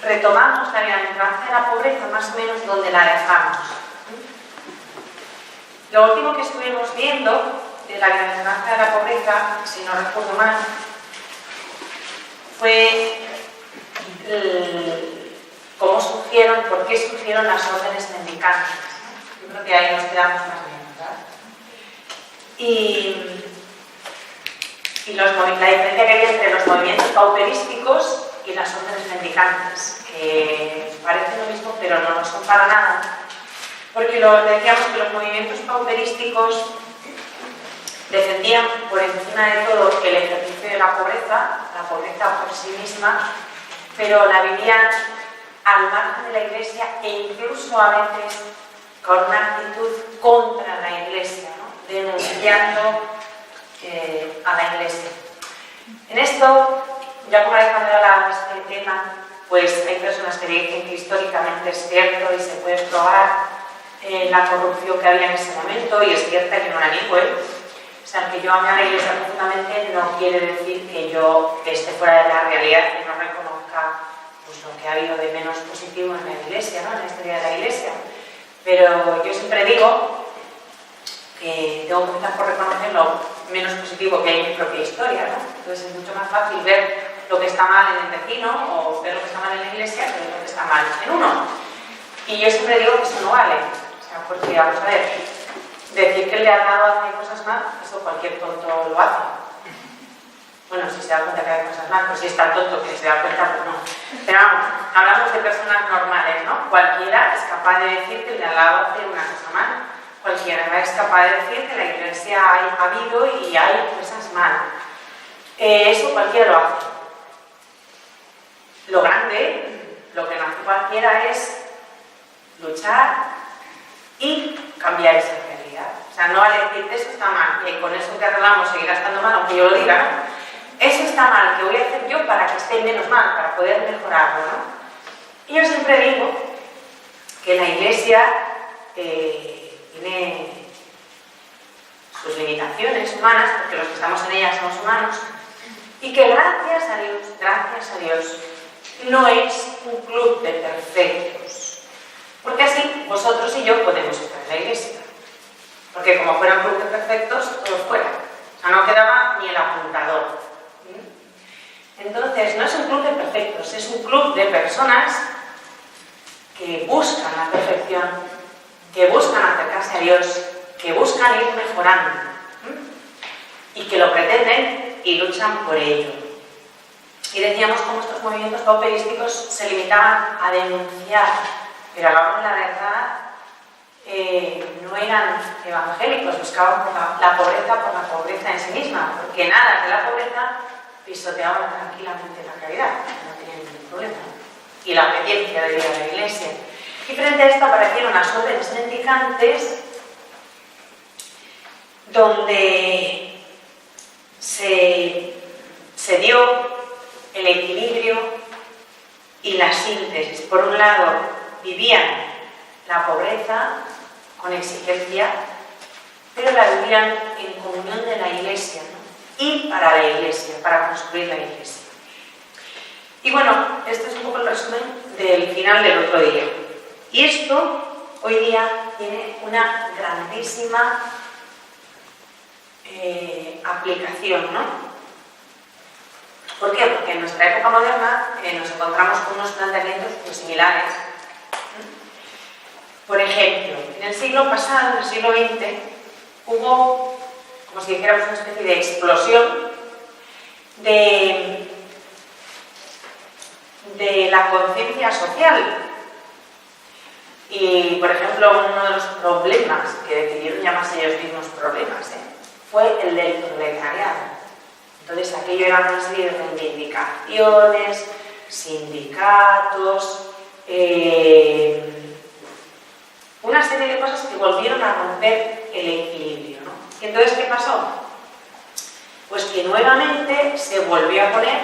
retomamos la bienaventuranza de la pobreza más o menos donde la dejamos. Lo último que estuvimos viendo de la bienaventuranza de la pobreza, si no recuerdo mal, fue cómo surgieron, por qué surgieron las órdenes mendicantes. Yo creo que ahí nos quedamos más o menos, ¿verdad? Y la diferencia que hay entre los movimientos pauperísticos y las órdenes mendicantes, que parecen lo mismo pero no lo son para nada, porque decíamos que los movimientos pauperísticos defendían por encima de todo el ejercicio de la pobreza por sí misma, pero la vivían al margen de la Iglesia e incluso a veces con una actitud contra la Iglesia, ¿no? Denunciando a la Iglesia. En esto, ya como vez cuando hablaba de este tema, pues hay personas que dicen que históricamente es cierto y se puede probar la corrupción que había en ese momento, y es cierta que no la niego. O sea, que yo ame a la Iglesia profundamente no quiere decir que yo esté fuera de la realidad y no reconozca pues, lo que ha habido de menos positivo en la Iglesia, ¿no? En la historia de la Iglesia. Pero yo siempre digo que tengo que empezar por reconocer lo menos positivo que hay en mi propia historia, ¿no? Entonces es mucho más fácil ver lo que está mal en el vecino o ver lo que está mal en la Iglesia que ver lo que está mal en uno. Y yo siempre digo que eso no vale. O sea, porque vamos a ver, decir que el de al lado hace cosas mal, eso cualquier tonto lo hace. Bueno, si se da cuenta que hay cosas mal, pues si es tan tonto que se da cuenta, pues no. Pero vamos, hablamos de personas normales, ¿no? Cualquiera es capaz de decir que el de al lado hace una cosa mal. Cualquiera es capaz de decir que la Iglesia ha habido y hay cosas mal. Eso cualquiera lo hace. Lo grande, lo que no hace cualquiera es luchar y cambiar esa realidad. O sea, no vale decir eso está mal, y con eso que arreglamos seguirá estando mal, aunque yo lo diga, ¿no? Eso está mal, ¿qué voy a hacer yo para que esté menos mal, para poder mejorarlo, ¿no? Y yo siempre digo que la Iglesia tiene sus limitaciones humanas, porque los que estamos en ella somos humanos, y que gracias a Dios, no es un club de perfectos, porque así vosotros y yo podemos estar en la Iglesia, porque como fuera un club de perfectos, todos fuera, o sea, no quedaba ni el apuntador. Entonces, no es un club de perfectos, es un club de personas que buscan la perfección, que buscan acercarse a Dios, que buscan ir mejorando y que lo pretenden y luchan por ello. Y decíamos cómo estos movimientos pauperísticos se limitaban a denunciar, pero a la hora de la verdad no eran evangélicos, buscaban la pobreza en sí misma, porque nada de la pobreza pisoteaban tranquilamente la caridad, no tenían ningún problema, y la obediencia de Dios a la Iglesia. Y frente a esto aparecieron las órdenes mendicantes, donde se dio el equilibrio y la síntesis. Por un lado, vivían la pobreza con exigencia, pero la vivían en comunión de la Iglesia, ¿no? Y para la Iglesia, para construir la Iglesia. Y bueno, este es un poco el resumen del final del otro día. Y esto hoy día tiene una grandísima aplicación, ¿no? ¿Por qué? Porque en nuestra época moderna nos encontramos con unos planteamientos muy similares. Por ejemplo, en el siglo pasado, en el siglo XX, hubo, como si dijéramos, una especie de explosión de la conciencia social. Y, por ejemplo, uno de los problemas que decidieron llamarse ellos mismos problemas fue el del proletariado. Entonces, aquello era una serie de reivindicaciones, sindicatos, una serie de cosas que volvieron a romper el equilibrio, ¿no? ¿Y entonces qué pasó? Pues que nuevamente se volvió a poner,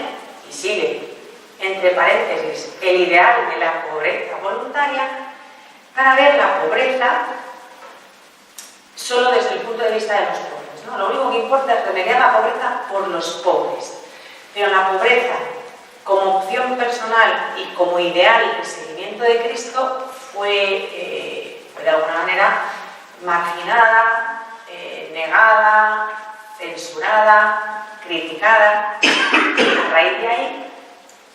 y sigue, entre paréntesis, el ideal de la pobreza voluntaria, para ver la pobreza solo desde el punto de vista de los pobres, ¿no? Lo único que importa es remediar la pobreza por los pobres, pero la pobreza como opción devoción personal y como ideal de seguimiento de Cristo fue de alguna manera marginada, negada, censurada, criticada. A raíz de ahí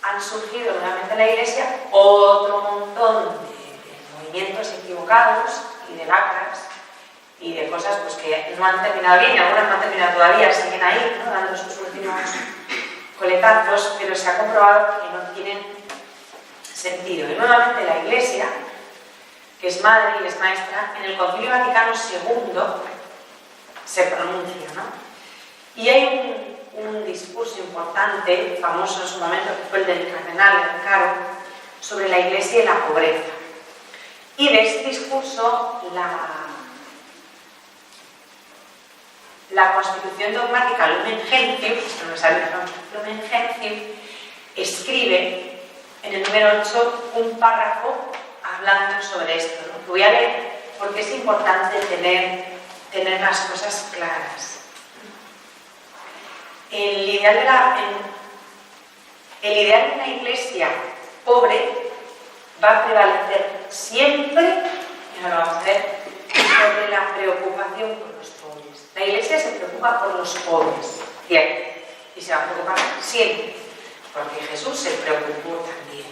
han surgido nuevamente en la Iglesia otro montón de movimientos equivocados y de lacras y de cosas pues, que no han terminado bien, y algunas no han terminado todavía, siguen ahí, ¿no? Dando sus últimos coletazos, pero se ha comprobado que no tienen sentido. Y nuevamente la Iglesia, que es madre y es maestra, en el Concilio Vaticano II se pronuncia, ¿no? Y hay un discurso importante, famoso en su momento, que fue el del cardenal Caro, sobre la Iglesia y la pobreza. Y de ese discurso, la Constitución dogmática Lumen Gentium, no me sale Lumen Gentium, escribe en el número 8 un párrafo hablando sobre esto, ¿no? Que voy a leer porque es importante tener las cosas claras. El ideal de una iglesia pobre va a prevalecer siempre, y ahora lo vamos a ver, sobre la preocupación por los pobres. La iglesia se preocupa por los pobres, cierto, y se va a preocupar siempre, porque Jesús se preocupó también.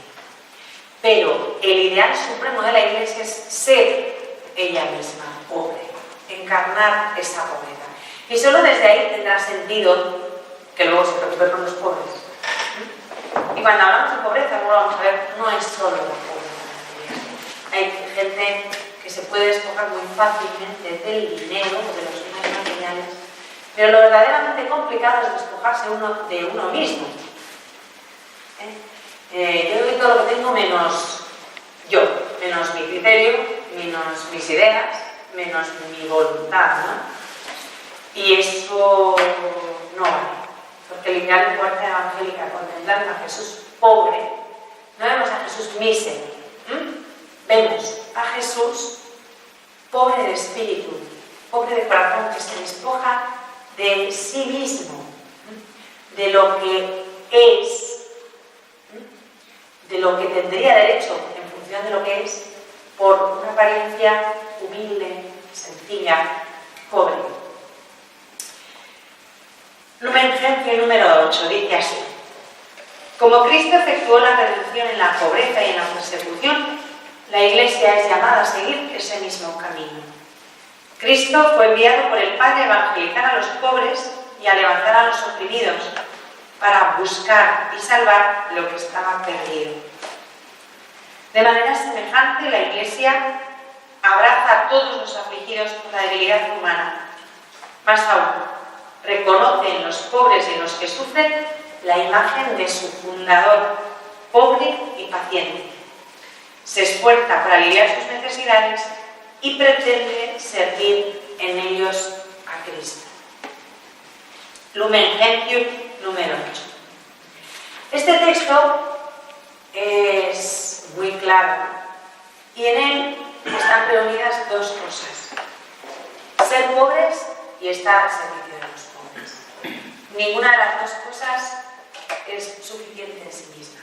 Pero el ideal supremo de la iglesia es ser ella misma pobre, encarnar esa pobreza. Y solo desde ahí tendrá sentido que luego se preocupe por los pobres. Y cuando hablamos de pobreza, luego vamos a ver, no es solo la pobreza. Hay gente que se puede despojar muy fácilmente del dinero o de los bienes materiales, pero lo verdaderamente complicado es despojarse de uno mismo. Yo doy todo lo que tengo menos yo, menos mi criterio, menos mis ideas, menos mi voluntad, ¿no? Y eso no vale. Porque el ideal de Puerta Evangélica, contemplando a Jesús pobre, no vemos a Jesús mísero, vemos a Jesús pobre de espíritu, pobre de corazón, que se despoja de sí mismo, de lo que es, de lo que tendría derecho en función de lo que es, por una apariencia humilde, sencilla, pobre. Lumen Gentium número 8 dice así: como Cristo efectuó la redención en la pobreza y en la persecución, la Iglesia es llamada a seguir ese mismo camino. Cristo fue enviado por el Padre a evangelizar a los pobres y a levantar a los oprimidos, para buscar y salvar lo que estaba perdido. De manera semejante, la Iglesia abraza a todos los afligidos por la debilidad humana. Más aún, reconoce en los pobres y en los que sufren la imagen de su fundador, pobre y paciente. Se esfuerza por aliviar sus necesidades y pretende servir en ellos a Cristo. Lumen Gentium número 8. Este texto es muy claro y en él están reunidas dos cosas: ser pobres y estar al servicio de los pobres. Ninguna de las dos cosas es suficiente en sí misma.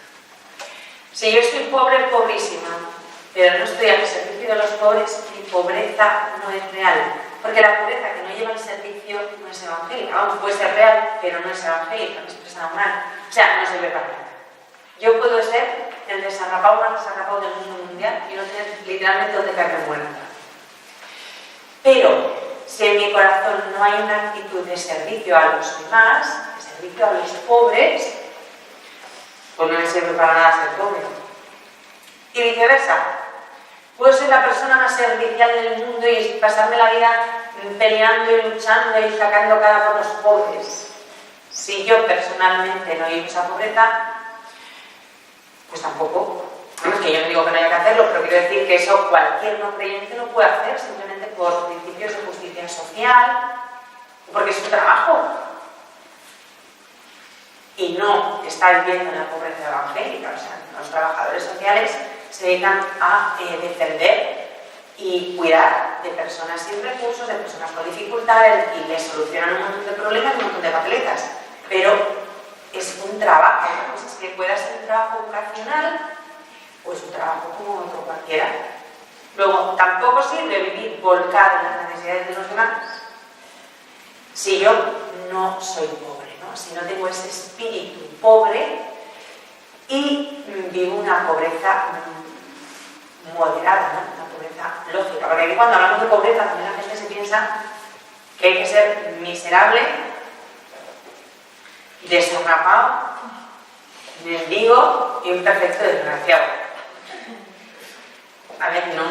Si yo soy pobre, pobrísima, pero no estoy al servicio de los pobres, mi pobreza no es real. Porque la pobreza que no lleva el servicio no es evangélica. Vamos, puede ser real, pero no es evangélica, no es personal. O sea, no sirve para nada. Yo puedo ser el desarrapado más desarrapado del mundo mundial y no tener literalmente donde caer muerta. Pero si en mi corazón no hay una actitud de servicio a los demás, de servicio a los pobres, pues no me sirve para nada ser pobre. Y viceversa. Puedo ser la persona más servicial del mundo y pasarme la vida peleando y luchando y sacando cara por los pobres. Si yo personalmente no vivo esa pobreza, pues tampoco. No es que yo no digo que no haya que hacerlo, pero quiero decir que eso cualquier no creyente lo puede hacer simplemente por principios de justicia social, porque es su trabajo. Y no está viviendo en la pobreza evangélica. O sea, los trabajadores sociales se dedican a defender y cuidar de personas sin recursos, de personas con dificultades, y les solucionan un montón de problemas y un montón de papeletas. Pero es un trabajo, una cosa es que pueda ser un trabajo vocacional, pues un trabajo como otro cualquiera. Luego, tampoco sirve vivir volcado en las necesidades de los demás si yo no soy pobre, ¿no? Si no tengo ese espíritu pobre y vivo una pobreza moderada, ¿no? Una pobreza lógica. Porque aquí cuando hablamos de pobreza también la gente se piensa que hay que ser miserable, desarrapado, mendigo y un perfecto desgraciado. A ver, no,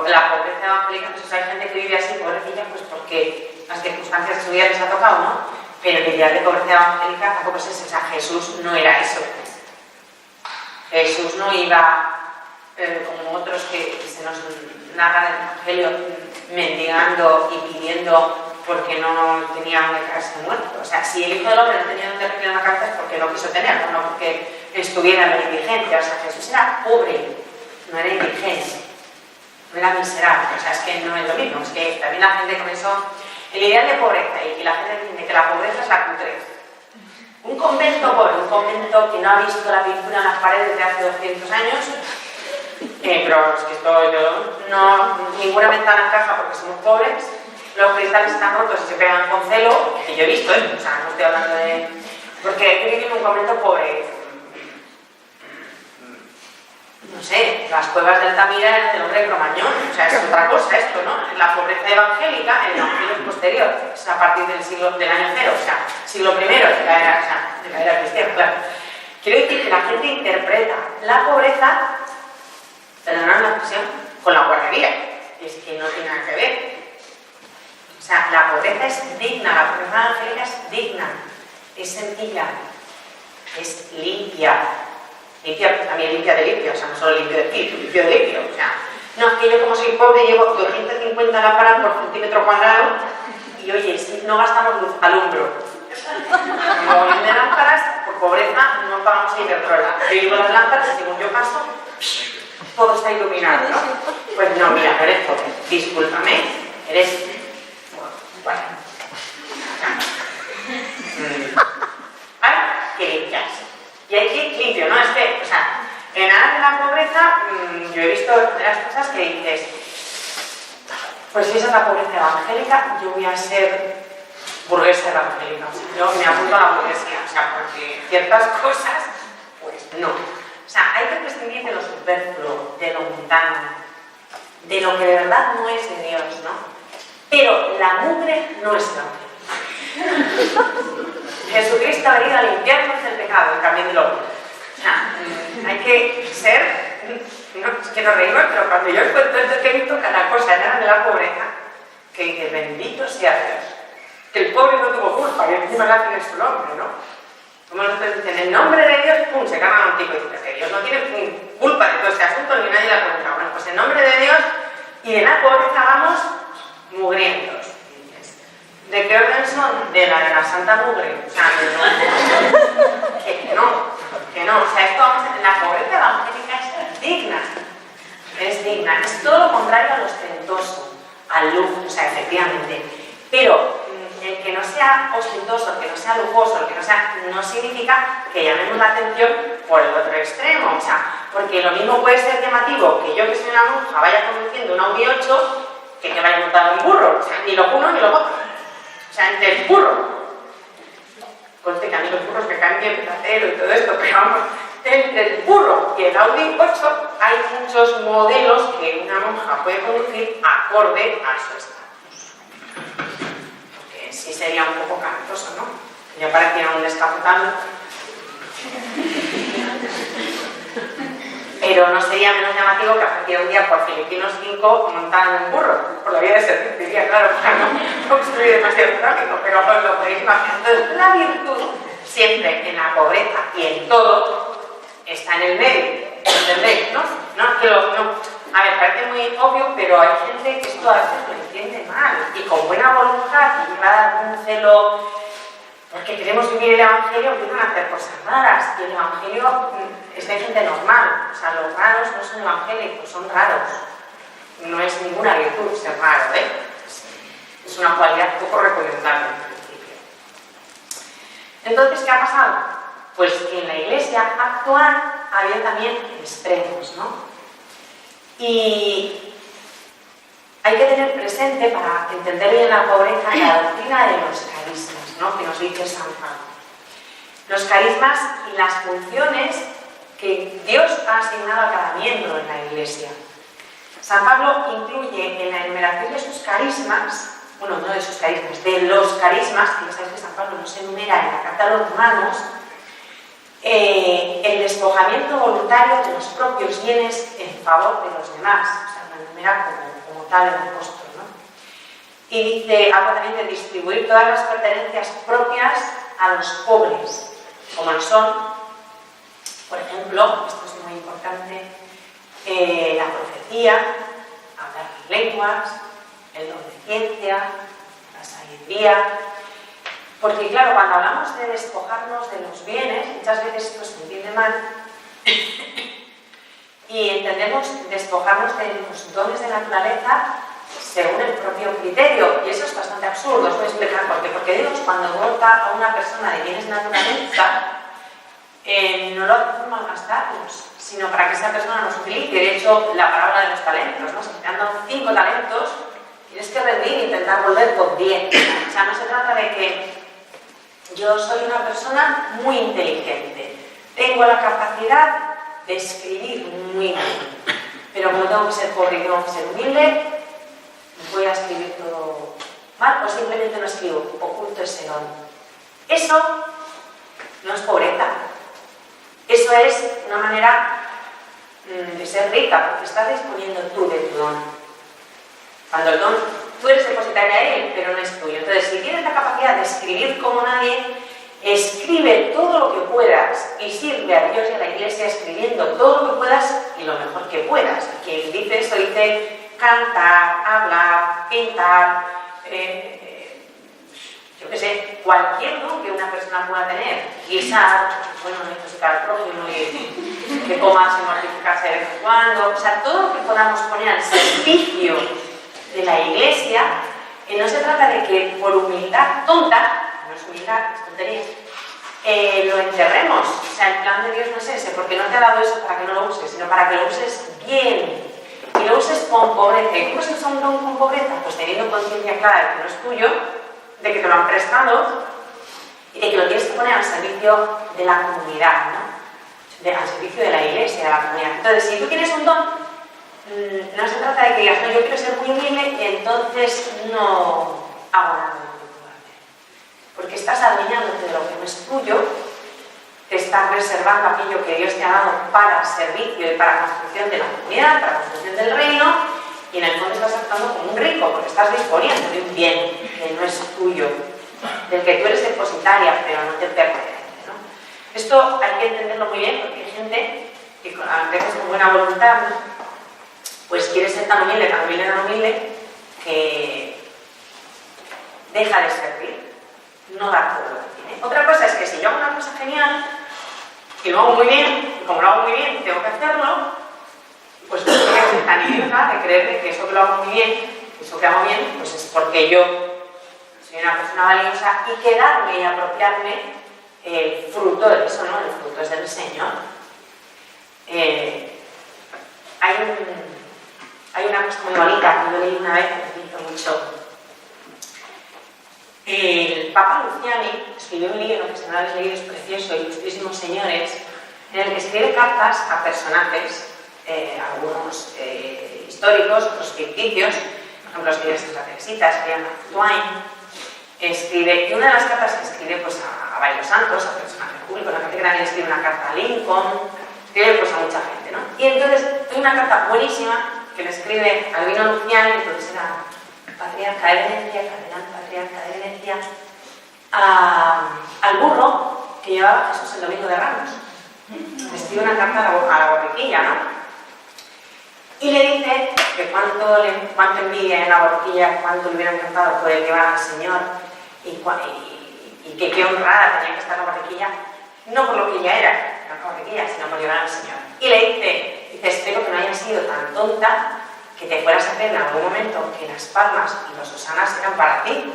la pobreza evangélica, pues hay gente que vive así, pobrecilla, pues porque las circunstancias de su vida les ha tocado, ¿no? Pero el ideal de pobreza evangélica tampoco es eso, o sea, Jesús no era eso. Jesús no iba, como otros que se nos narran el Evangelio, mendigando y pidiendo porque no tenía donde caerse muerto. O sea, si el Hijo del Hombre no tenía donde reclinar la cabeza es porque no quiso tenerlo, no porque estuviera en la indigencia. O sea, Jesús era pobre, no era indigente, no era miserable. O sea, es que no es lo mismo. Es que también la gente con eso, el ideal de pobreza, y la gente entiende que la pobreza es la cutrez. Un convento pobre, un convento que no ha visto la pintura en las paredes de hace 200 años, pero es que esto no, ninguna ventana encaja porque somos pobres, los cristales están rotos y se pegan con celo, que yo he visto, o sea, no estoy hablando de... Porque yo viví en un convento pobre, no sé, las cuevas de Altamira eran del hombre Cromañón, o sea, es otra cosa esto, ¿no? La pobreza evangélica, el evangelio posterior, es a partir del año cero, o sea, siglo I de la era cristiana, claro. Quiero decir que la gente interpreta la pobreza, perdonad la expresión, con la guardería, y es que no tiene nada que ver. O sea, la pobreza es digna, la pobreza evangélica es digna, es sencilla, es limpia. Limpia, también limpia de limpio, o sea, no solo limpio de espíritu, limpio de limpio, o sea, no, es que yo como soy pobre llevo 250 lámparas por centímetro cuadrado y oye, si no gastamos luz, alumbro. Como de lámparas, por pobreza no pagamos a Iberdrola. Yo llevo las lámparas y según yo paso, todo está iluminado, ¿no? Pues no, mira, no eres pobre, discúlpame, eres... Bueno. Hay que limpiarse. Y hay que ir limpio, ¿no? Es que, o sea, en aras de la pobreza, yo he visto de las cosas que dices, pues si esa es la pobreza evangélica, yo voy a ser burguesa evangélica. O sea, yo me apunto a la burguesía, o sea, porque ciertas cosas, pues no. O sea, hay que prescindir de lo superfluo, de lo mundano, de lo que de verdad no es de Dios, ¿no? Pero la mugre no es evangélica. Jesucristo ha venido a limpiarnos del pecado, el cambio del hombre. O sea, hay que ser, no, es que nos reímos, pero cuando yo encuentro esto que he visto cada cosa en de la pobreza, que dice, bendito sea Dios, que el pobre no tuvo culpa y encima la tiene su nombre, ¿no? Como nosotros dicen, en nombre de Dios, pum, se cargan un tipo y dicen que Dios no tiene culpa de todo ese asunto ni nadie la cuenta. Bueno, pues en nombre de Dios y de la pobreza vamos mugrientos. ¿De qué orden son? De la Santa Mugre. O sea, que no. O sea, esto, la pobreza evangélica es digna. Es digna. Es todo lo contrario a lo ostentoso, al lujo, o sea, efectivamente. Pero el que no sea ostentoso, el que no sea lujoso, el que no sea, no significa que llamemos la atención por el otro extremo. O sea, porque lo mismo puede ser llamativo que yo, que soy una monja, vaya conduciendo un Audi 8 que vaya montado un burro. O sea, ni lo uno ni lo otro. O sea, entre el burro, conste que a mí los burros me caen bien placero y todo esto, pero vamos, entre el burro y el Audi 8 hay muchos modelos que una monja puede conducir acorde a su estatus. Porque sí sería un poco cantoso, ¿no? Que yo pareciera un descapotable. Pero no sería menos llamativo que apareciera un día por Filipinos 5 montando un burro. Por la vía de servicio, diría, claro, para no obstruir demasiado tráfico, pero os lo podéis imaginar. Entonces, la virtud, siempre en la pobreza y en todo, está en el medio. ¿Entendéis? ¿No? A ver, parece muy obvio, pero hay gente que esto a veces lo entiende mal. Y con buena voluntad, y lleva un celo... Porque queremos vivir el Evangelio, empiezan a hacer cosas raras. Y el Evangelio es de gente normal. O sea, los raros no son evangélicos, son raros. No es ninguna virtud ser raro, ¿eh? Es una cualidad poco recomendable en principio. Entonces, ¿qué ha pasado? Pues que en la iglesia actual había también extremos, ¿no? Y hay que tener presente, para entender bien la pobreza, la doctrina de los carismas, ¿no?, que nos dice San Pablo. Los carismas y las funciones que Dios ha asignado a cada miembro en la iglesia. San Pablo incluye en la enumeración de sus carismas, bueno, no de sus carismas, de los carismas, que ya sabéis que San Pablo nos enumera en la carta a los Romanos, el despojamiento voluntario de los propios bienes en favor de los demás. O sea, lo enumera como tal el apóstol, ¿no? Y dice algo también de distribuir todas las pertenencias propias a los pobres, como lo son, por ejemplo, esto es muy importante, la profecía, hablar en lenguas, el don de ciencia, la sabiduría. Porque claro, cuando hablamos de despojarnos de los bienes, muchas veces esto se entiende mal y entendemos despojarnos de los dones de naturaleza según el propio criterio, y eso es bastante absurdo. Os voy a explicar por qué. Porque Dios, cuando dota a una persona de bienes de naturaleza, no lo hace por malgastarlos, sino para que esa persona nos utilice. De hecho, la parábola de los talentos, ¿no? Si te han dado 5 talentos, tienes que rendir e intentar volver con 10. O sea, no se trata de que yo soy una persona muy inteligente, tengo la capacidad de escribir muy bien, pero como tengo que ser pobre y tengo que ser humilde, voy a escribir todo mal, o simplemente no escribo, oculto ese don. Eso no es pobreza, eso es una manera de ser rica, porque estás disponiendo tú de tu don. Cuando el don, tú eres depositaria a él, pero no es tuyo. Entonces, si tienes la capacidad de escribir como nadie, escribe todo lo que puedas y sirve a Dios y a la iglesia escribiendo todo lo que puedas y lo mejor que puedas. Quien dice eso dice cantar, hablar, pintar, yo qué sé, cualquier don que una persona pueda tener, guisar, bueno, necesitar al prójimo y que coma sin mortificarse de vez en cuando, o sea, todo lo que podamos poner al servicio de la iglesia, no se trata de que por humildad tonta, no es humildad, es tontería, lo enterremos. O sea, el plan de Dios no es ese, porque no te ha dado eso para que no lo uses, sino para que lo uses bien y lo uses con pobreza. ¿Y cómo se usa un don con pobreza? Pues teniendo conciencia clara de que no es tuyo, de que te lo han prestado y de que lo tienes que poner al servicio de la comunidad, ¿no? Al servicio de la iglesia, de la comunidad. Entonces, si tú tienes un don, no se trata de que digas, no, yo quiero ser muy humilde y entonces no hago nada de lo que puedo hacer. Porque estás adueñándote de lo que no es tuyo, te estás reservando aquello que Dios te ha dado para servicio y para construcción de la comunidad, para construcción del reino, y en el fondo estás actuando como un rico, porque estás disponiendo de un bien que no es tuyo, del que tú eres depositaria, pero no te pertenece, ¿no? Esto hay que entenderlo muy bien, porque hay gente que a veces con buena voluntad, pues quiere ser tan humilde, tan humilde, tan humilde, que deja de servir, no da todo lo que tiene. Otra cosa es que si yo hago una cosa genial, y lo hago muy bien, y como lo hago muy bien, tengo que hacerlo, pues no tengo que ser tan idiota de creer que eso que lo hago muy bien, eso que hago bien, pues es porque yo soy una persona valiosa, y quedarme y apropiarme el fruto de eso, ¿no? El fruto es del Señor. Hay una cosa muy bonita que yo leí una vez que me hizo mucho. El Papa Luciani escribió un libro que se llama Los Libros Preciosos, Ilustrísimos Señores, en el que escribe cartas a personajes, algunos históricos, otros ficticios. Por ejemplo, escribe a Santa Teresita, escribe a Mark Twain, y una de las cartas que escribe pues, a varios santos, a personajes públicos, la gente que también escribe una carta a Lincoln, escribe pues, a mucha gente, ¿no? Y entonces hay una carta buenísima que le escribe Albino Luciani, entonces era patriarca de Venecia, cardenal patriarca de Venecia, al burro que llevaba Jesús el domingo de Ramos. Le escribe una carta a la borriquilla, ¿no? Y le dice que cuánto envidia en la borriquilla, cuánto le hubiera encantado poder llevar al Señor y que qué honrada tenía que estar la borriquilla, no por lo que ella era la borriquilla, sino por llevar al Señor. Y le dice, espero que no hayas sido tan tonta que te fueras a creer en algún momento que las palmas y los hosanas eran para ti.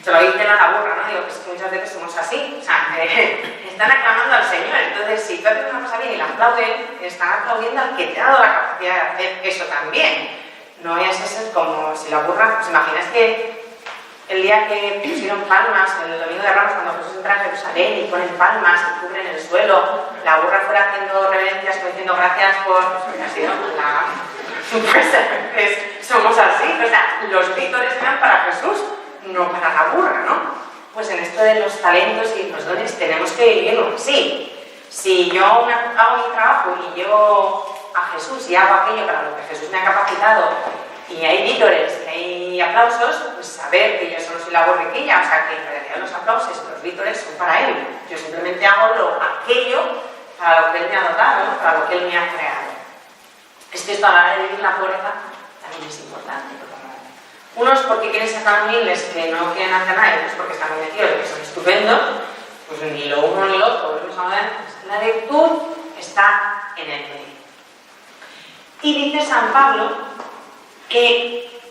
Se lo dicen a la burra, ¿no? Digo, pues que muchas veces somos así, o sea, están aclamando al Señor. Entonces, si tú haces una cosa bien y la aplauden, están aplaudiendo al que te ha dado la capacidad de hacer eso también. No vayas a ser como si la burra, ¿os imagináis que el día que pusieron palmas, el domingo de Ramos, cuando Jesús entra a Jerusalén y ponen palmas y cubren el suelo, la burra fuera haciendo reverencias, diciendo gracias por... ha sido la... Pues a veces somos así, o sea, los vítores eran para Jesús, no para la burra, ¿no? Pues en esto de los talentos y los dones tenemos que vivirlo así. Si yo hago mi trabajo y llevo a Jesús y hago aquello para lo que Jesús me ha capacitado y hay vítores y hay aplausos, pues saber que yo solo soy la borriquilla, o sea que en realidad los aplausos y los vítores son para Él. Yo simplemente hago aquello para lo que Él me ha dotado, ¿no? Para lo que Él me ha creado. Es que esto a la hora de vivir la pobreza también es importante. Unos porque quieren ser tan humildes que no quieren hacer nada, y otros porque están muy metidos, que son estupendos, pues ni lo uno ni lo otro, volvemos a ver, pues la virtud está en el medio. Y dice San Pablo que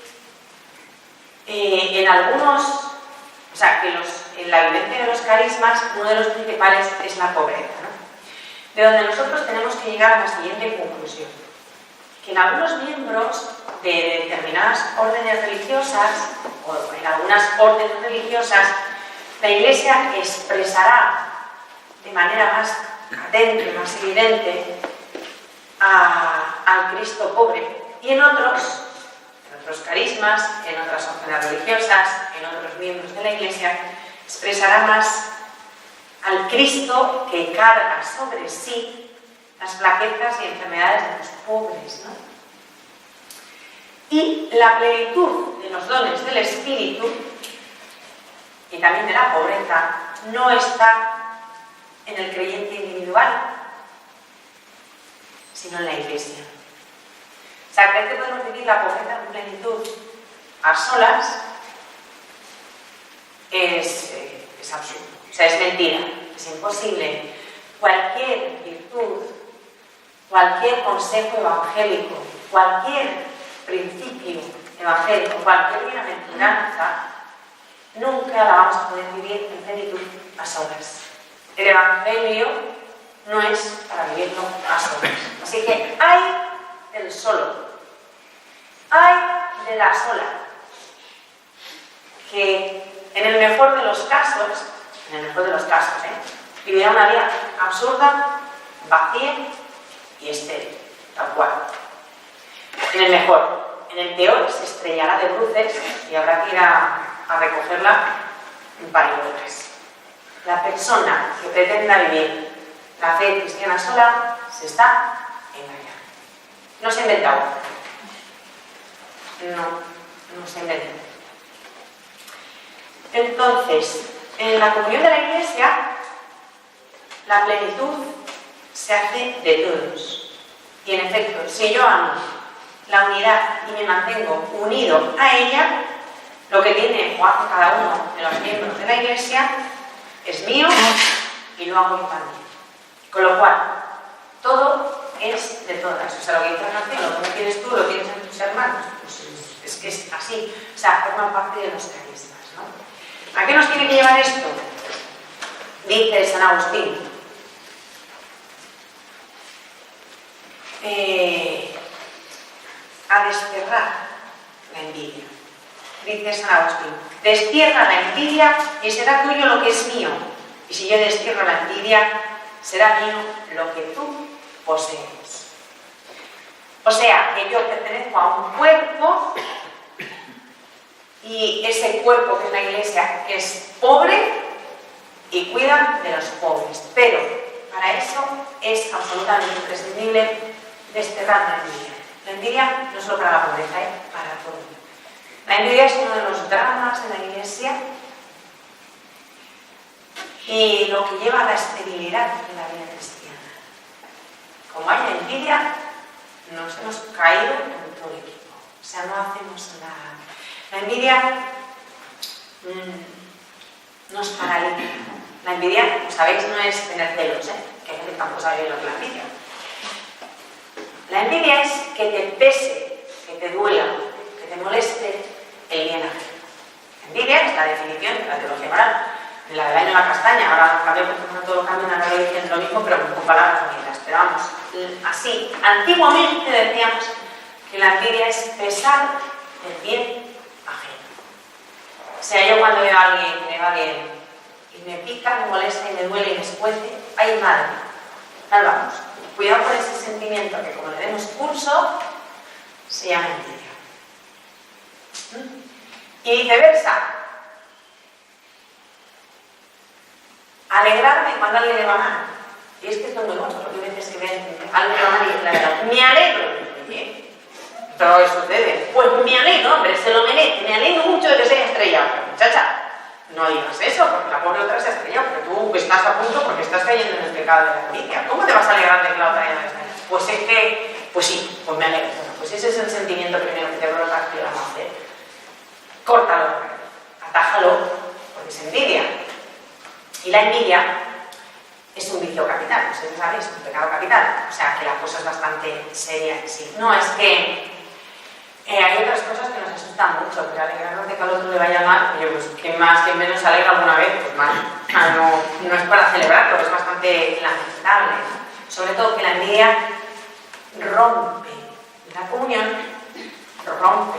en algunos, o sea, que en la vivencia de los carismas, uno de los principales es la pobreza, ¿no? De donde nosotros tenemos que llegar a la siguiente conclusión: que en algunos miembros de determinadas órdenes religiosas, o en algunas órdenes religiosas, la Iglesia expresará de manera más patente, más evidente, al Cristo pobre, y en otros carismas, en otras órdenes religiosas, en otros miembros de la Iglesia, expresará más al Cristo que carga sobre sí las flaquezas y enfermedades de los pobres, ¿no? Y la plenitud de los dones del Espíritu y también de la pobreza no está en el creyente individual, sino en la Iglesia. O sea, ¿crees que podemos vivir la pobreza en plenitud a solas? Es absurdo, o sea, es mentira, es imposible. Cualquier virtud, cualquier consejo evangélico, cualquier principio evangélico, cualquier bienaventuranza, nunca la vamos a poder vivir en plenitud a solas. El Evangelio no es para vivirlo a solas. Así que hay del solo, hay de la sola, que en el mejor de los casos, vivirá una vida absurda, vacía y estéril, tal cual. En el mejor. En el peor se estrellará de bruces y habrá que ir a recogerla en parihuelas. La persona que pretenda vivir la fe cristiana sola se está engañando. No se ha inventado. No se ha inventado. Entonces, en la comunión de la Iglesia, la plenitud se hace de todos. Y en efecto, si yo amo la unidad y me mantengo unido a ella, lo que tiene o hace cada uno de los miembros de la Iglesia es mío y lo hago yo también. Con lo cual, todo es de todas. O sea, lo que dice Martín, lo que no tienes tú, lo tienes en tus hermanos. Pues es que es así. O sea, forma parte de los carismas, ¿no? ¿A qué nos tiene que llevar esto? Dice San Agustín. A desterrar la envidia. Dice San Agustín: destierra la envidia y será tuyo lo que es mío. Y si yo destierro la envidia, será mío lo que tú posees. O sea, que yo pertenezco a un cuerpo y ese cuerpo que es la Iglesia es pobre y cuida de los pobres. Pero para eso es absolutamente imprescindible desterrar la envidia. La envidia no solo para la pobreza, para todo. La envidia es uno de los dramas de la Iglesia y lo que lleva a la esterilidad de la vida cristiana. Como haya envidia, nos hemos caído con todo el equipo. O sea, no hacemos nada. La envidia nos paraliza. La envidia, como sabéis, no es tener celos, que a veces tampoco sabéis lo que es la envidia. La envidia es que te pese, que te duela, que te moleste el bien ajeno. Envidia es la definición de la teología moral, de la del año de la castaña. Ahora cambió, porque no todo cambia, ahora le dicen lo mismo, pero con palabras unidas. Pero vamos, así, antiguamente decíamos que la envidia es pesar el bien ajeno. O sea, yo cuando veo a alguien que me va bien y me pica, me molesta y me duele y me escuece, ¡ay madre! Tal vamos. Cuidado con ese sentimiento que, como le demos curso, se llama envidia. Y viceversa. Alegrarme cuando a alguien le va mal. Y es que esto es muy bueno, porque hay veces que ven algo que va mal y me alegro. Oye, todo sucede. Pues me alegro, hombre, se lo merece. Me alegro mucho de que se haya estrellado. Pero, muchacha, no digas eso, porque la pobre otra se ha estrellado, pero tú estás a punto porque estás cayendo en el pecado de la envidia. ¿Cómo te vas a alegrar de que la otra haya estrellado? Pues es que, pues sí, pues me alegro. Bueno, pues ese es el sentimiento primero que te brota que vamos a hacer. Córtalo, atájalo, porque es envidia. Y la envidia es un vicio capital, no sé si sabéis, un pecado capital. O sea, que la cosa es bastante seria en sí. No, es que hay otras cosas que nos asustan mucho, pero alegrarnos de que al otro le vaya mal, yo pues, ¿quién más, quién menos se alegra alguna vez? Pues mal. No es para celebrarlo, es bastante lamentable. Sobre todo que la envidia rompe la comunión, rompe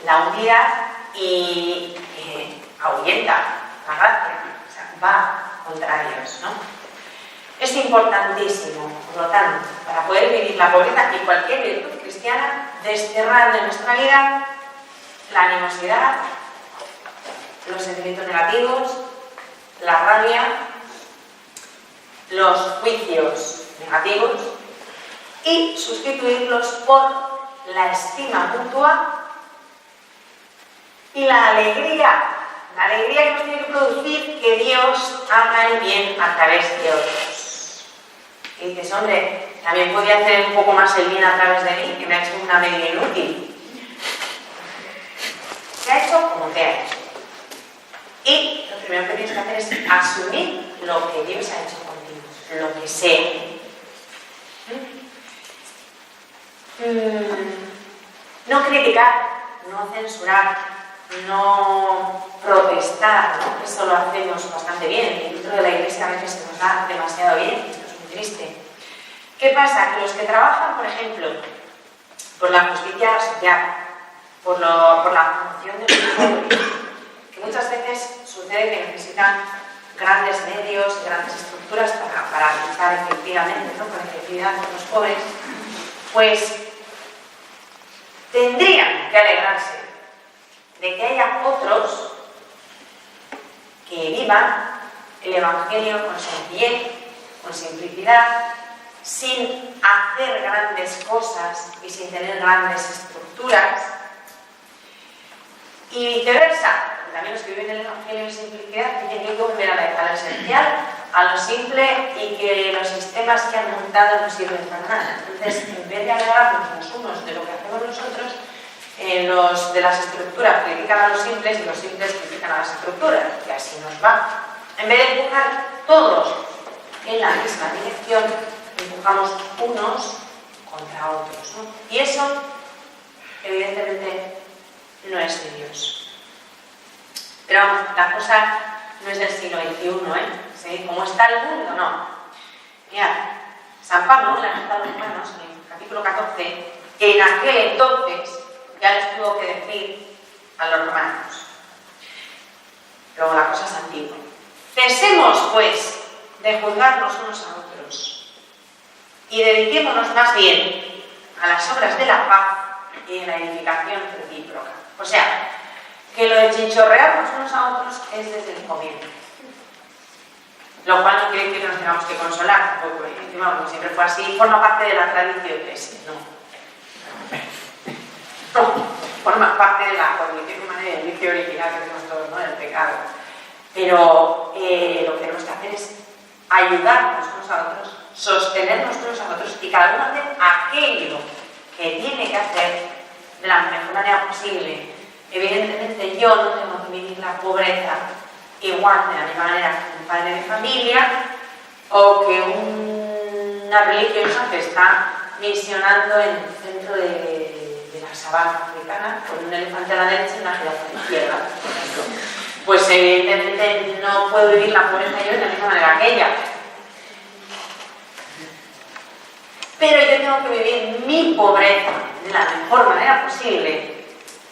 la unidad y ahuyenta la gracia, o sea, va contra Dios, ¿no? Es importantísimo, por lo tanto, para poder vivir la pobreza y cualquier virtud cristiana, desterrar de nuestra vida la animosidad, los sentimientos negativos, la rabia, los juicios negativos y sustituirlos por la estima mutua y la alegría que nos tiene que producir que Dios haga el bien a través de otros. Y dices, hombre, también podría hacer un poco más el bien a través de mí, que me ha hecho una medida inútil. Te ha hecho como te ha hecho. Y lo primero que tienes que hacer es asumir lo que Dios ha hecho contigo, lo que sea. No criticar, no censurar, no protestar, ¿no? Eso lo hacemos bastante bien y dentro de la iglesia a veces se nos da demasiado bien, esto es muy triste. ¿Qué pasa? Que los que trabajan, por ejemplo, por la justicia social, por la promoción de los pobres, que muchas veces sucede que necesitan grandes medios y grandes estructuras para luchar efectivamente, ¿no? Con efectividad con los pobres, pues tendrían que alegrarse de que haya otros que vivan el Evangelio con sencillez, con simplicidad, sin hacer grandes cosas y sin tener grandes estructuras. Y viceversa, también los que viven el Evangelio en simplicidad tienen que volver a lo esencial, a lo simple y que los sistemas que han montado no sirven para nada. Entonces, en vez de alegrarnos los unos de lo que hacemos nosotros, los de las estructuras critican a los simples y los simples critican a las estructuras, y así nos va. En vez de empujar todos en la misma dirección, empujamos unos contra otros, ¿no? Y eso, evidentemente, no es de Dios. Pero vamos, la cosa no es del siglo XXI, ¿Sí? ¿Cómo está el mundo? No. Mirad, San Pablo, en la carta a los Romanos, en el capítulo 14, en aquel entonces ya les tuvo que decir a los romanos. Luego la cosa es antigua. Cesemos, pues, de juzgarnos unos a otros y dediquémonos más bien a las obras de la paz y de la edificación recíproca. O sea, que lo de chinchorrearnos unos a otros es desde el comienzo. Lo cual no quiere decir que nos tengamos que consolar, porque encima, como siempre fue así, forma parte de la tradición de ese, ¿no? Forma parte de la condición humana y del vicio original que tenemos todos, ¿no? El pecado. Pero lo que tenemos que hacer es ayudarnos unos a otros, sostenernos unos a otros y cada uno hacer aquello que tiene que hacer de la mejor manera posible. Evidentemente yo no tengo que vivir la pobreza igual de la misma manera que un padre de familia o que una religiosa que está misionando en el centro de la la sabana africana, con un elefante a la derecha y una jirafa a la izquierda, por ejemplo. Pues evidentemente no puedo vivir la pobreza yo de la misma manera que ella. Pero yo tengo que vivir mi pobreza de la mejor manera posible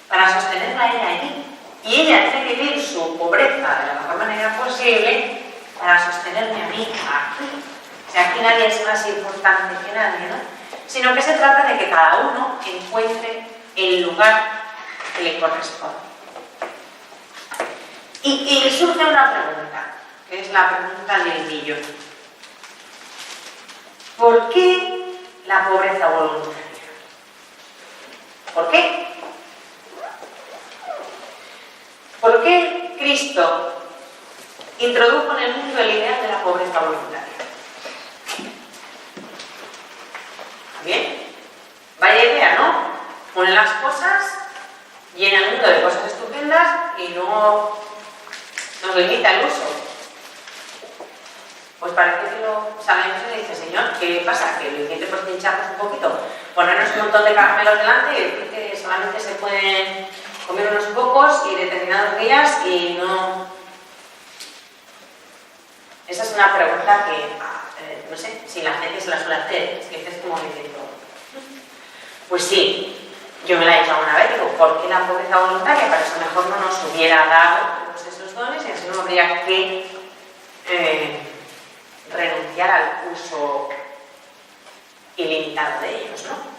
para sostenerla a ella allí. Y ella tiene que vivir su pobreza de la mejor manera posible para sostenerme a mí aquí. O sea, aquí nadie es más importante que nadie, ¿no? Sino que se trata de que cada uno encuentre el lugar que le corresponde. Y surge una pregunta, que es la pregunta del millón. ¿Por qué la pobreza voluntaria? ¿Por qué? ¿Por qué Cristo introdujo en el mundo el ideal de la pobreza voluntaria? ¿Bien? Vaya idea, ¿no? Pone las cosas, llena el mundo de cosas estupendas y no nos limita el uso. Pues parece que lo sabemos y le dice, Señor, ¿qué pasa? ¿Que lo hiciste por pincharnos un poquito? Ponernos un montón de caramelos delante y decir que solamente se pueden comer unos pocos y determinados días y no... Esa es una pregunta que, no sé, si la gente se la suele hacer, es que es como diciendo, pues sí, yo me la he hecho alguna vez, digo, ¿por qué la pobreza voluntaria? Para eso mejor no nos hubiera dado todos esos dones y así no habría que renunciar al uso ilimitado de ellos, ¿no?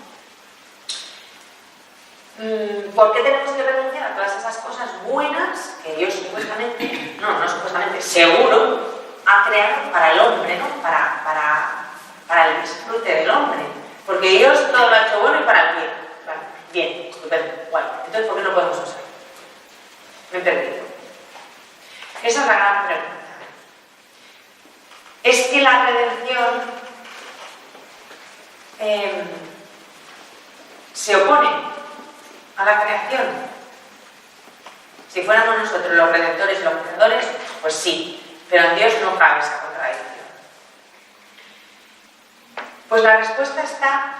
¿Por qué tenemos que renunciar a todas esas cosas buenas que Dios supuestamente, no supuestamente, seguro ha creado para el hombre, ¿no? Para el disfrute del hombre? Porque Dios todo lo ha hecho bueno y para el bien. Vale, bien, estupendo, guay. Entonces, ¿por qué no podemos usar? Me he perdido. Esa es la gran pregunta. Es que la redención se opone a la creación. Si fuéramos nosotros los redentores y los creadores, pues sí, pero en Dios no cabe esa contradicción. Pues la respuesta está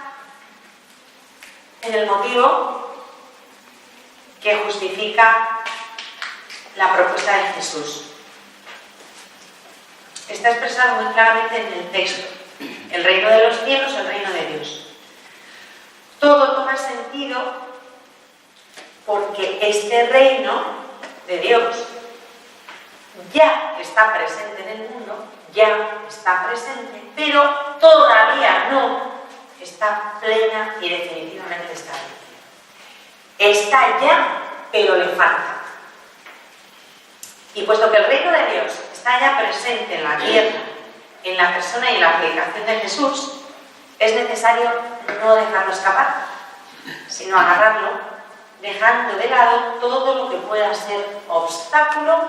en el motivo que justifica la propuesta de Jesús. Está expresado muy claramente en el texto. El reino de los cielos, el reino de Dios. Todo toma sentido porque este reino de Dios ya está presente en el mundo, ya está presente, pero todavía no está plena y definitivamente establecido. Está ya, pero le falta. Y puesto que el reino de Dios está ya presente en la tierra, en la persona y en la aplicación de Jesús, es necesario no dejarlo escapar, sino agarrarlo, dejando de lado todo lo que pueda ser obstáculo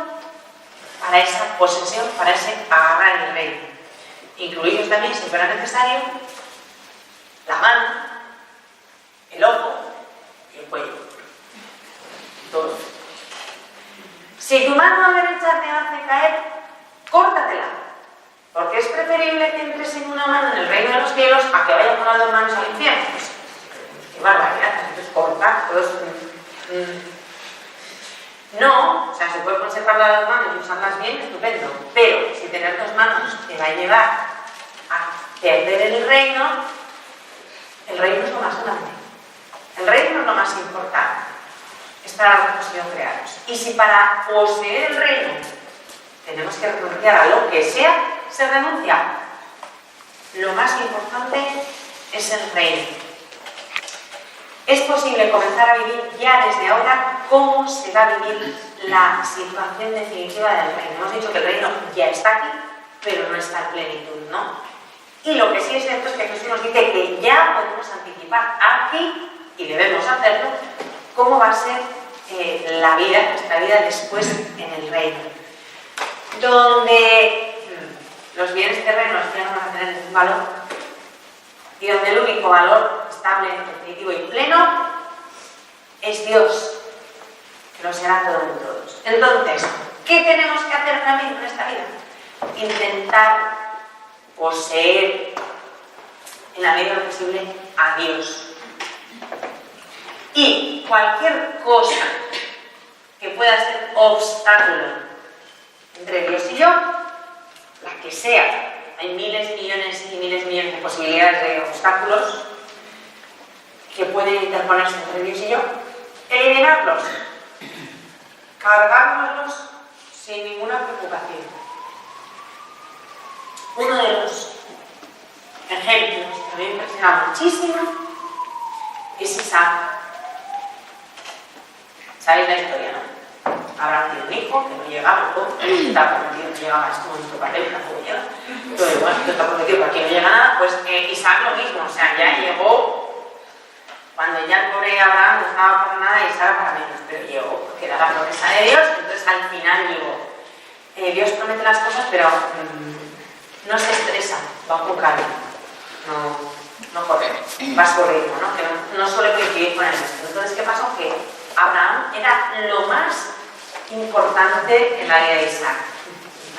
para esa posesión, para ese agarrar el reino. Incluidos también, si fuera necesario, la mano, el ojo y el cuello. Todo. Si tu mano derecha te hace caer, córtatela. Porque es preferible que entres en una mano en el reino de los cielos a que vayas con las dos manos al infierno. Pues, qué barbaridad, entonces cortar todos. No, o sea, se puede conservar las dos manos y usarlas bien, estupendo. Pero si tener dos manos te va a llevar a perder el reino es lo más grande. El reino es lo más importante. Es para lo que hemos sido creados. Y si para poseer el reino tenemos que renunciar a lo que sea, se renuncia. Lo más importante es el reino. Es posible comenzar a vivir ya desde ahora cómo se va a vivir la situación definitiva del reino. Hemos dicho que el reino ya está aquí, pero no está en plenitud, ¿no? Y lo que sí es cierto es que Jesús nos dice que ya podemos anticipar aquí, y debemos hacerlo, cómo va a ser la vida, nuestra vida después en el reino. Donde los bienes terrenos ya no van a tener ningún valor y donde el único valor estable, definitivo y pleno es Dios, que lo será todo en todos. Entonces, ¿qué tenemos que hacer también en esta vida? Intentar poseer en la medida posible a Dios. Y cualquier cosa que pueda ser obstáculo entre Dios y yo, la que sea, hay miles, millones y miles de posibilidades de obstáculos que pueden interponerse entre Dios y yo, eliminarlos, cargárnoslos sin ninguna preocupación. Uno de los ejemplos que me impresiona muchísimo es Isaac. ¿Sabéis la historia, no? Abraham tiene un hijo que no llegaba, está prometido que llegaba, es como nuestro papel, tampoco llega. Pero igual, que está prometido que aquí no llega nada, pues Isaac lo mismo, o sea, ya llegó cuando ya el pobre Abraham no estaba para nada y Sara para menos, pero llegó, porque era la promesa de Dios, entonces al final llegó. Dios promete las cosas, pero no se estresa, va con calma, no corre, va a su ritmo, ¿no? Que no suele coincidir con el resto. Entonces, ¿qué pasó? Que Abraham era lo más importante en la vida de Isaac.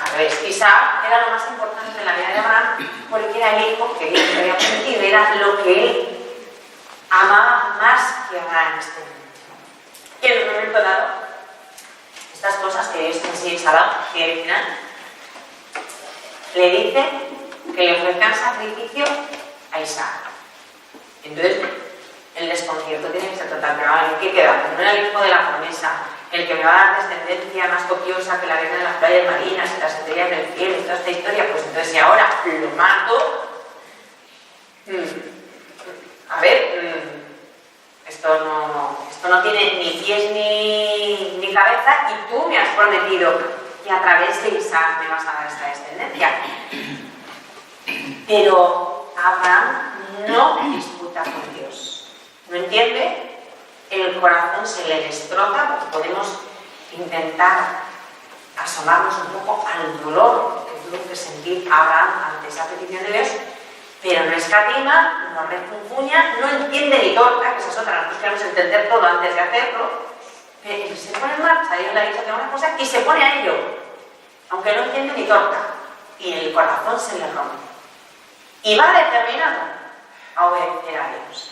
A ver, Isaac era lo más importante en la vida de Abraham porque era el hijo que Dios le había prometido, era lo que él amaba más que Abraham en este momento. Y en un momento dado, estas cosas que Dios en sí sabe, que al final le dice que le ofrezcan sacrificio a Isaac. Entonces, el desconcierto tiene que ser total, pero ¿en qué queda? No era el hijo de la promesa, el que me va a dar descendencia más copiosa que la arena de las playas marinas y las estrellas del cielo y toda esta historia, pues entonces si ahora lo mato, a ver, esto no tiene ni pies ni cabeza y tú me has prometido que a través de Isaac me vas a dar esta descendencia. Pero Abraham no disputa con Dios, no entiende, el corazón se le destroza porque podemos intentar asomarnos un poco al dolor que tuvo que sentir Abraham ante esa petición de Dios, pero no escatima, no refunfuña, no entiende ni torta, que esa es otra, nosotros queremos entender todo antes de hacerlo, pero se pone en marcha, Dios le ha dicho que una cosa y se pone a ello, aunque no entiende ni torta, y el corazón se le rompe. Y va determinado a obedecer a Dios.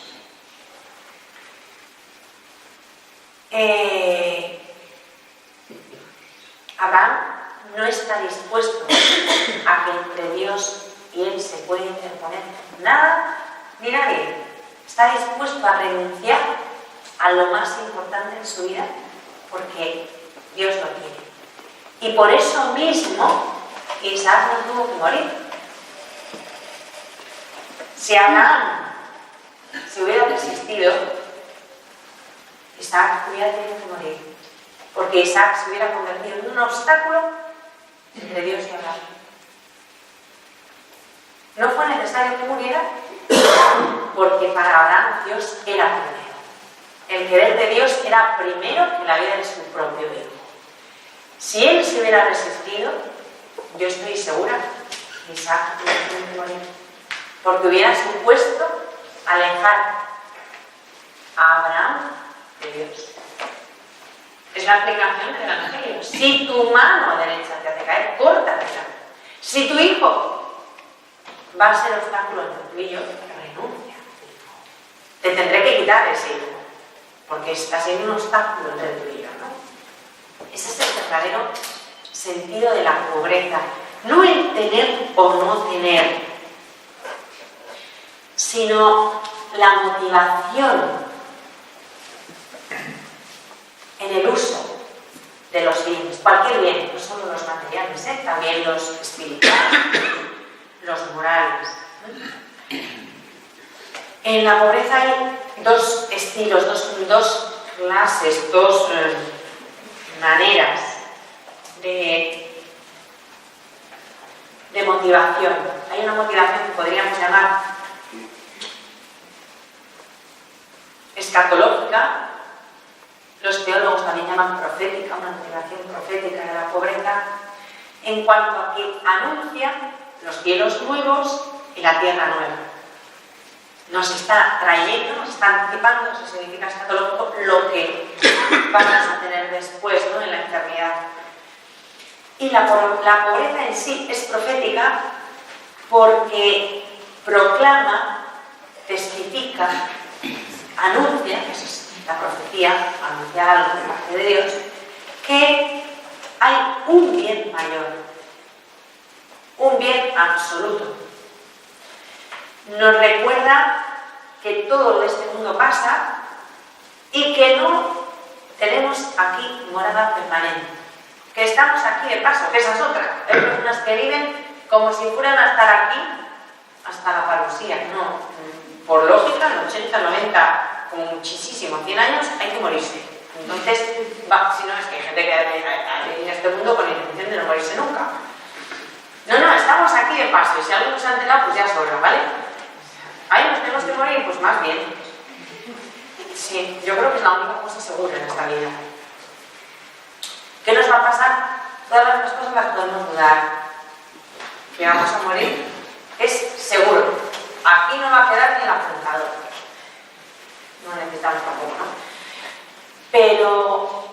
Abraham no está dispuesto a que entre Dios y él se pueda interponer nada ni nadie. Está dispuesto a renunciar a lo más importante en su vida porque Dios lo quiere. Y por eso mismo Isaac no tuvo que morir. Si Abraham se hubiera resistido, Isaac hubiera tenido que morir, porque Isaac se hubiera convertido en un obstáculo entre Dios y Abraham. No fue necesario que muriera, porque para Abraham Dios era primero. El querer de Dios era primero que la vida de su propio hijo. Si él se hubiera resistido, yo estoy segura que Isaac hubiera tenido que morir, porque hubiera supuesto alejar a Abraham de Dios. Es la aplicación del Evangelio. Si tu mano derecha te hace caer, córtatela. Si tu hijo va a ser obstáculo entre tú y yo, renuncia. Te tendré que quitar ese hijo, porque está siendo un obstáculo entre tú y yo, ¿no? Ese es el verdadero sentido de la pobreza. No el tener o no tener, sino la motivación en el uso de los bienes, cualquier bien, no solo los materiales, también los espirituales, los morales. En la pobreza hay dos estilos, dos clases, dos maneras de motivación. Hay una motivación que podríamos llamar escatológica, los teólogos también llaman profética, una motivación profética de la pobreza, en cuanto a que anuncia los cielos nuevos y la tierra nueva. Nos está trayendo, nos está anticipando, eso significa escatológico, lo que vamos a tener después, ¿no?, en la eternidad. Y la pobreza en sí es profética porque proclama, testifica, anuncia, eso es esta profecía, anunciar algo de parte de Dios, que hay un bien mayor, un bien absoluto. Nos recuerda que todo lo de este mundo pasa y que no tenemos aquí morada permanente, que estamos aquí de paso, que esa es otra. Hay personas que viven como si fueran a estar aquí hasta la parusía. No, por lógica, en 80, 90, como muchísimo, 100 años hay que morirse. Entonces, si no, es que hay gente que hay en este mundo con la intención de no morirse nunca. No, estamos aquí de paso y si algo nos ha enterado, pues ya sobra, ¿vale? Ahí nos tenemos que morir, pues más bien. Sí, yo creo que es la única cosa segura en esta vida. ¿Qué nos va a pasar? Todas las otras cosas las podemos dudar. Que vamos a morir es seguro. Aquí no va a quedar ni el apuntador. No necesitamos tampoco, ¿no? Pero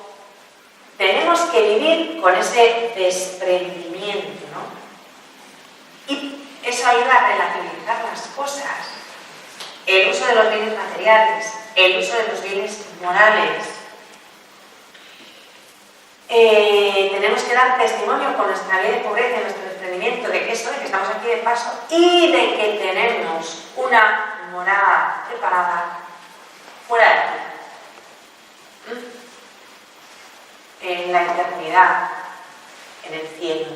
tenemos que vivir con ese desprendimiento, ¿no? Y eso ayuda a relativizar las cosas. El uso de los bienes materiales, el uso de los bienes morales. Tenemos que dar testimonio con nuestra vida de pobreza y nuestro desprendimiento de que eso, de que estamos aquí de paso y de que tenemos una morada preparada fuera de aquí. En la eternidad, en el cielo,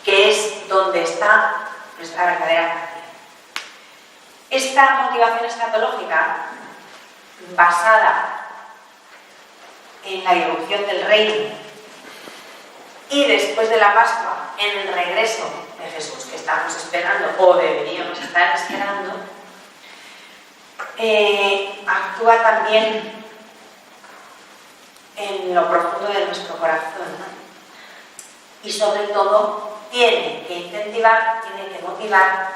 que es donde está nuestra verdadera patria. Esta motivación escatológica, basada en la irrupción del reino y después de la Pascua, en el regreso de Jesús, que estamos esperando o deberíamos estar esperando, actúa también en lo profundo de nuestro corazón, ¿no? Y sobre todo tiene que incentivar, tiene que motivar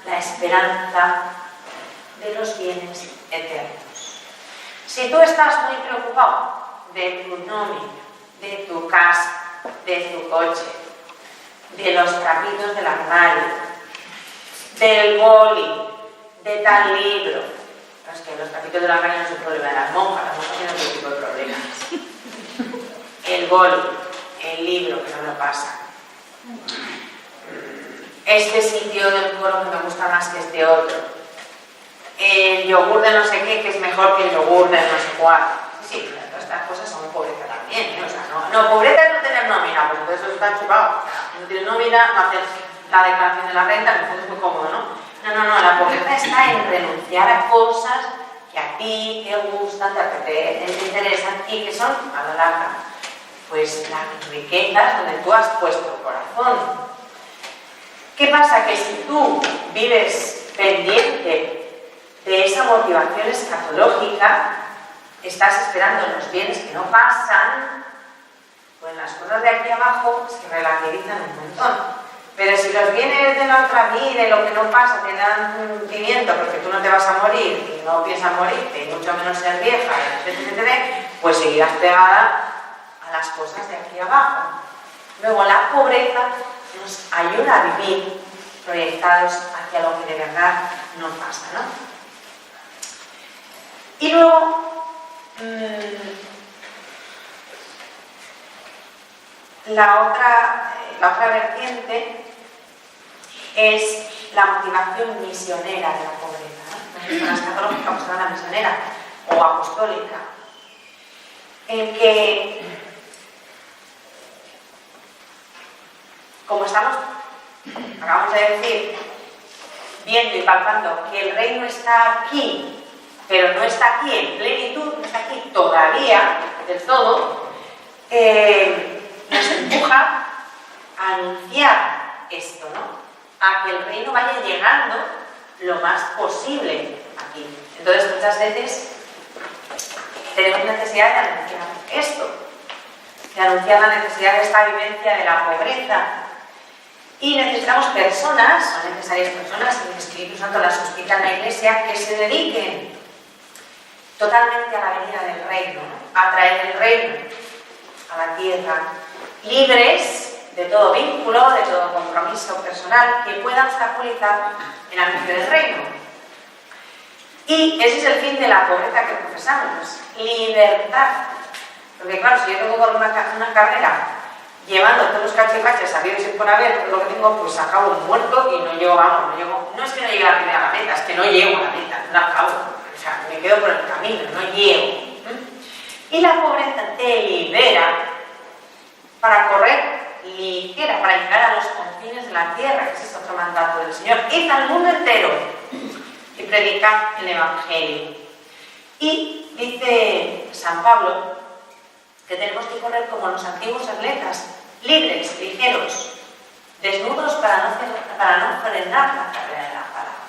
la esperanza de los bienes eternos. Si tú estás muy preocupado de tu nómina, de tu casa, de tu coche, de los trapitos del armario, del boli, de tal libro, es que los trapitos del armario no es un problema de las monjas tienen otro tipo de problemas. El boli, el libro que no lo pasa. Este sitio del coro que me gusta más que este otro. El yogur de no sé qué que es mejor que el yogur de no sé cuál. Sí, todas estas cosas son pobreza también, ¿eh? O sea, no, pobreza es no tener nómina, porque entonces eso está chupado. O sea, no tienes nómina, no haces la declaración de la renta, que es muy cómodo, ¿no? No, la pobreza está en renunciar a cosas que a ti te gustan, te apetecen, te interesan y que son, a la larga, pues las riquezas donde tú has puesto el corazón. ¿Qué pasa? Que si tú vives pendiente de esa motivación escatológica, estás esperando los bienes que no pasan, pues las cosas de aquí abajo se relativizan un montón. Pero si los bienes de la otra vida y lo que no pasa te dan pimiento porque tú no te vas a morir y no piensas morirte y mucho menos ser vieja, etc., pues seguirás pegada a las cosas de aquí abajo. Luego la pobreza nos ayuda a vivir proyectados hacia lo que de verdad no pasa, ¿no? Y luego la otra vertiente es la motivación misionera de la pobreza, ¿no? La escatológica, pues la misionera o apostólica, en que, como acabamos de decir, viendo y palpando que el reino está aquí, pero no está aquí en plenitud, no está aquí todavía del todo, nos empuja a anunciar esto, ¿no? A que el reino vaya llegando lo más posible aquí. Entonces, muchas veces tenemos necesidad de anunciar esto, de anunciar la necesidad de esta vivencia de la pobreza. Y necesitamos personas, son necesarias personas, y el Espíritu Santo las suscita en la Iglesia, que se dediquen totalmente a la venida del reino, ¿no? A traer el reino a la tierra, libres de todo vínculo, de todo compromiso personal que pueda obstaculizar el anuncio del reino. Y ese es el fin de la pobreza que profesamos, libertad. Porque claro, si yo tengo por una carrera llevando todos los cachivaches sabidos y por haber, todo lo que tengo, pues acabo muerto y no llego, no es que no llegue a la primera meta, es que no llego a la meta, no acabo, o sea, me quedo por el camino, no llego. Y la pobreza te libera para correr ligera, para llegar a los confines de la tierra, que ese es otro mandato del Señor. Id al mundo entero y predicad el Evangelio. Y dice San Pablo que tenemos que correr como los antiguos atletas, libres, ligeros, desnudos para no frenar la carrera de la palabra.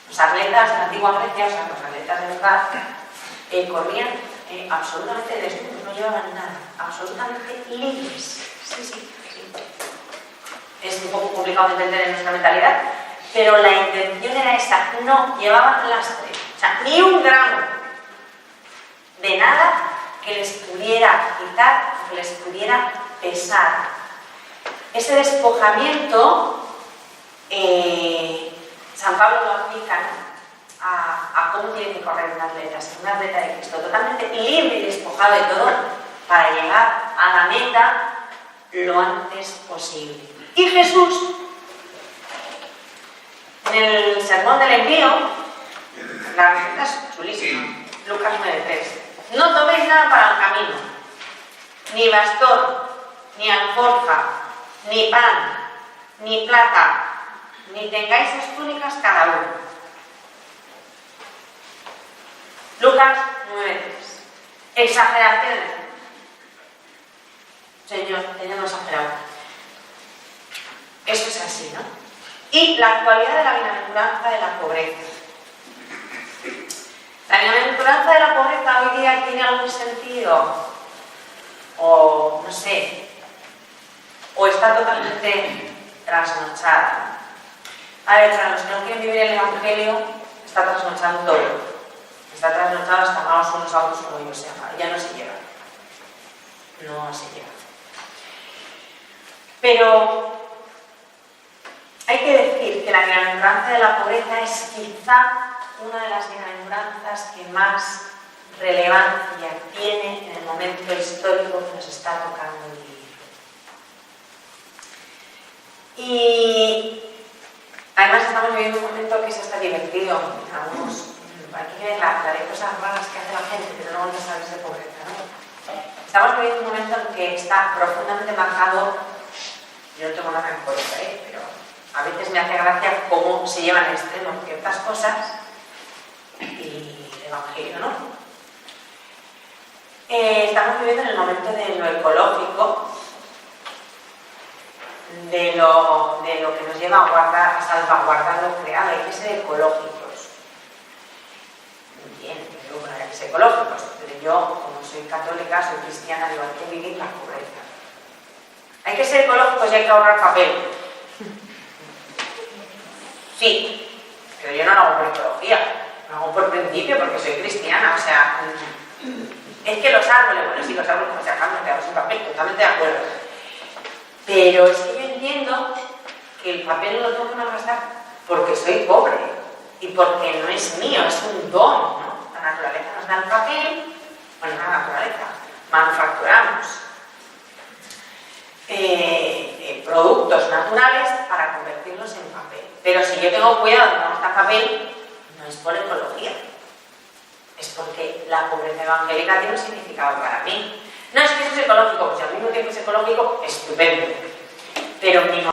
Los atletas de la antigua Grecia, o sea, los atletas de verdad, corrían absolutamente desnudos, no llevaban nada, absolutamente libres. Sí. Es un poco complicado de entender en nuestra mentalidad, pero la intención era esta, no llevaban lastre, o sea, ni un gramo de nada que les pudiera quitar, que les pudiera pesar. Ese despojamiento, San Pablo lo aplica a cómo tiene que correr un atleta, ser un atleta de Cristo, totalmente libre y despojado de todo, para llegar a la meta lo antes posible. Y Jesús, en el sermón del envío, la receta es chulísima, Lucas 9:3. No toméis nada para el camino, ni bastón, ni alforja, ni pan, ni plata, ni tengáis las túnicas cada uno. Lucas 9:3. Exageraciones. Señor, no exagerado. Eso es así, ¿no? Y la actualidad de la bienaventuranza de la pobreza. ¿La bienaventuranza de la pobreza hoy día tiene algún sentido? O, no sé, o está totalmente trasnochada. A ver, para los que no quieren vivir el Evangelio, está trasnochado todo. Está trasnochado hasta malos unos a otros como yo sea. Ya no se lleva. No se lleva. Pero hay que decir que la bienaventuranza de la pobreza es quizá una de las bienaventuranzas que más relevancia tiene en el momento histórico que nos está tocando vivir. Y además estamos viviendo un momento que es hasta divertido. Aquí ven la de cosas raras que hace la gente, pero no vamos a saber de pobreza, ¿no? Estamos viviendo un momento en que está profundamente marcado. Yo no tengo nada en contra, pero a veces me hace gracia cómo se llevan al extremo ciertas cosas y el Evangelio, ¿no? Estamos viviendo en el momento de lo ecológico, de lo que nos lleva a salvaguardar lo creado. Hay que ser ecológicos. Bien, yo digo, bueno, hay que ser ecológicos, pero yo, como soy católica, soy cristiana, digo, hay que vivir la pobreza. Hay que ser ecológicos y hay que ahorrar papel. Sí, pero yo no lo hago por ecología, lo hago por principio porque soy cristiana, o sea, es que los árboles, bueno, sí, los árboles no se acaban, quedamos sin papel, totalmente de acuerdo. Pero es que yo entiendo que el papel lo tengo que malgastar porque soy pobre y porque no es mío, es un don, ¿no? La naturaleza nos da el papel, bueno, no la naturaleza, manufacturamos productos naturales para convertirlos en papel. Pero si yo tengo cuidado de no gastar papel, no es por ecología, es porque la pobreza evangélica tiene un significado para mí. No es que eso es ecológico, pues si al mismo tiempo es ecológico, estupendo. Pero mi